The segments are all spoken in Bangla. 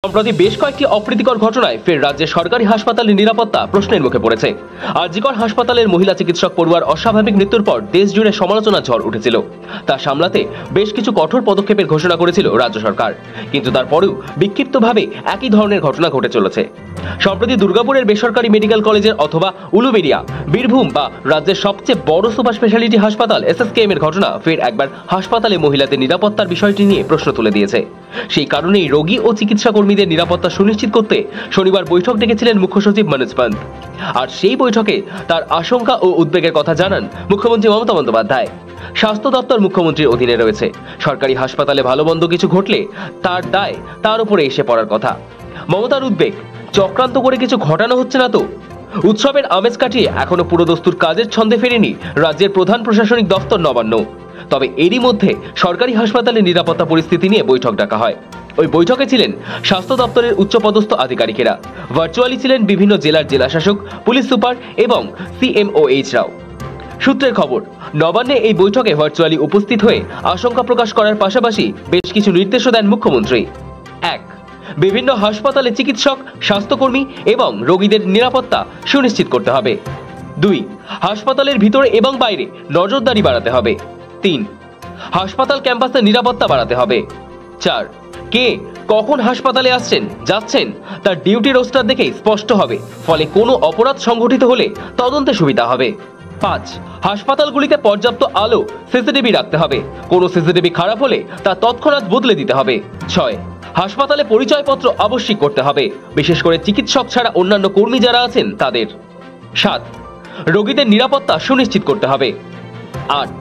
সম্প্রতি বেশ কয়েকটি অপ্রীতিকর ঘটনায় ফের রাজ্যের সরকারি হাসপাতালের নিরাপত্তা প্রশ্নের মুখে পড়েছে। আরজিকর হাসপাতালের মহিলা চিকিৎসক পড়ুয়ার অস্বাভাবিক মৃত্যুর পর দেশ জুড়ে সমালোচনার ঝড় উঠেছিল। তা সামলাতে বেশ কিছু কঠোর পদক্ষেপের ঘোষণা করেছিল রাজ্য সরকার, কিন্তু তারপরেও বিক্ষিপ্তভাবে একই ধরনের ঘটনা ঘটে চলেছে। সম্প্রতি দুর্গাপুরের বেসরকারি মেডিকেল কলেজের অথবা উলুবেড়িয়া, বীরভূম বা রাজ্যের সবচেয়ে বড় সুপার স্পেশালিটি হাসপাতাল এসএসকেএম এর ঘটনা ফের একবার হাসপাতালে মহিলাদের নিরাপত্তার বিষয়টি নিয়ে প্রশ্ন তুলে দিয়েছে। সেই কারণেই রোগী ও চিকিৎসা কর্মীদের নিরাপত্তা সুনিশ্চিত করতে শনিবার বৈঠক ডেকেছিলেন মুখ্য সচিব মনোজ পান্ত। আর সেই বৈঠকে তার আশঙ্কা ও উদ্বেগের কথা জানান মুখ্যমন্ত্রী মমতা বন্দ্যোপাধ্যায়। স্বাস্থ্য দপ্তর মুখ্যমন্ত্রীর অধীনে রয়েছে। সরকারি হাসপাতালে ভালো মন্দ কিছু ঘটলে তার দায় তার উপরে এসে পড়ার কথা। মমতার উদ্বেগ, চক্রান্ত করে কিছু ঘটানো হচ্ছে না তো? উৎসবের আমেজ কাটিয়ে এখনো পুরোদস্তুর কাজের ছন্দে ফেরেনি রাজ্যের প্রধান প্রশাসনিক দফতর নবান্ন। তবে এরই মধ্যে সরকারি হাসপাতালের নিরাপত্তা পরিস্থিতি নিয়ে বৈঠক ডাকা হয়। ওই বৈঠকে ছিলেন স্বাস্থ্য দপ্তরের উচ্চপদস্থ আধিকারিকেরা। ভার্চুয়ালি ছিলেন বিভিন্ন জেলার জেলাশাসক, পুলিশ সুপার এবং সিএমওএইচরাও। সূত্রের খবর, নবান্নে এই বৈঠকে ভার্চুয়ালি উপস্থিত হয়ে আশঙ্কা প্রকাশ করার পাশাপাশি বেশ কিছু নির্দেশও দেন মুখ্যমন্ত্রী। 1. বিভিন্ন হাসপাতালে চিকিৎসক, স্বাস্থ্যকর্মী এবং রোগীদের নিরাপত্তা সুনিশ্চিত করতে হবে। 2. হাসপাতালের ভিতরে এবং বাইরে নজরদারি বাড়াতে হবে। 3. হাসপাতাল ক্যাম্পাসে নিরাপত্তা বাড়াতে হবে। 4. কে কখন হাসপাতালে আসছেন যাচ্ছেন তার ডিউটি রোস্টার দেখেই স্পষ্ট হবে, ফলে কোনো অপরাধ সংঘটিত হলে তদন্তে সুবিধা হবে। 5. হাসপাতালগুলিতে পর্যাপ্ত আলো, সিসিটিভি রাখতে হবে। কোনো সিসিটিভি খারাপ হলে তা তৎক্ষণাৎ বদলে দিতে হবে। 6. হাসপাতালে পরিচয়পত্র আবশ্যিক করতে হবে, বিশেষ করে চিকিৎসক ছাড়া অন্যান্য কর্মী যারা আছেন তাদের। 7. রোগীদের নিরাপত্তা সুনিশ্চিত করতে হবে। 8.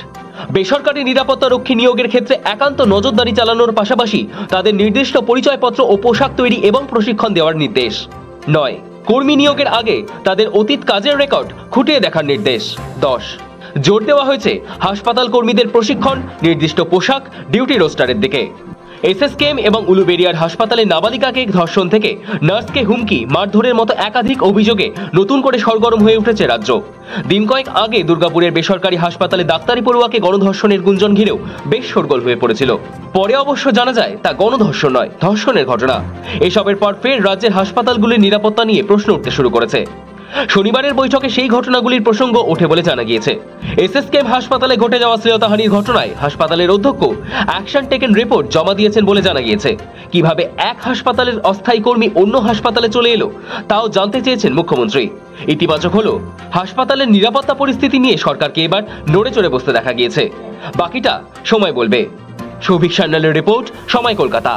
বেসরকারি নিরাপত্তা রক্ষী নিয়োগের ক্ষেত্রে একান্ত নজরদারি চালানোর পাশাপাশি তাদের নির্দিষ্ট পরিচয়পত্র ও পোশাক তৈরি এবং প্রশিক্ষণ দেওয়ার নির্দেশ। 9. কর্মী নিয়োগের আগে তাদের অতীত কাজের রেকর্ড খুঁটিয়ে দেখার নির্দেশ। 10. জোর দেওয়া হয়েছে হাসপাতাল কর্মীদের প্রশিক্ষণ, নির্দিষ্ট পোশাক, ডিউটি রোস্টারের দিকে। এসএসকেএম এবং উলুবেড়িয়ার হাসপাতালে নাবালিকাকে ধর্ষণ থেকে নার্সকে হুমকি, মারধরের মতো একাধিক অভিযোগে নতুন করে সরগরম হয়ে উঠেছে রাজ্য। দিন কয়েক আগে দুর্গাপুরের বেসরকারি হাসপাতালে ডাক্তারি পড়ুয়াকে গণধর্ষণের গুঞ্জন ঘিরেও বেশ শোরগোল হয়ে পড়েছিল। পরে অবশ্য জানা যায় তা গণধর্ষণ নয়, ধর্ষণের ঘটনা। এসবের পর ফের রাজ্যের হাসপাতালগুলির নিরাপত্তা নিয়ে প্রশ্ন উঠতে শুরু করেছে। শনিবারের বৈঠকে সেই ঘটনাগুলির প্রসঙ্গ ওঠে বলে জানা গিয়েছে। এসএসকেএম হাসপাতালে ঘটে যাওয়া শ্লীলতাহানির ঘটনায় হাসপাতালের অধ্যক্ষ অ্যাকশন টেকেন রিপোর্ট জমা দিয়েছেন বলে জানা গিয়েছে। কিভাবে এক হাসপাতালের অস্থায়ী কর্মী অন্য হাসপাতালে চলে এলো তাও জানতে চেয়েছেন মুখ্যমন্ত্রী। ইতিবাচক হলো, হাসপাতালের নিরাপত্তা পরিস্থিতি নিয়ে সরকারকে এবার নড়ে চড়ে বসতে দেখা গিয়েছে। বাকিটা সময় বলবে। সৌভিক সান্যালের রিপোর্ট, সময়, কলকাতা।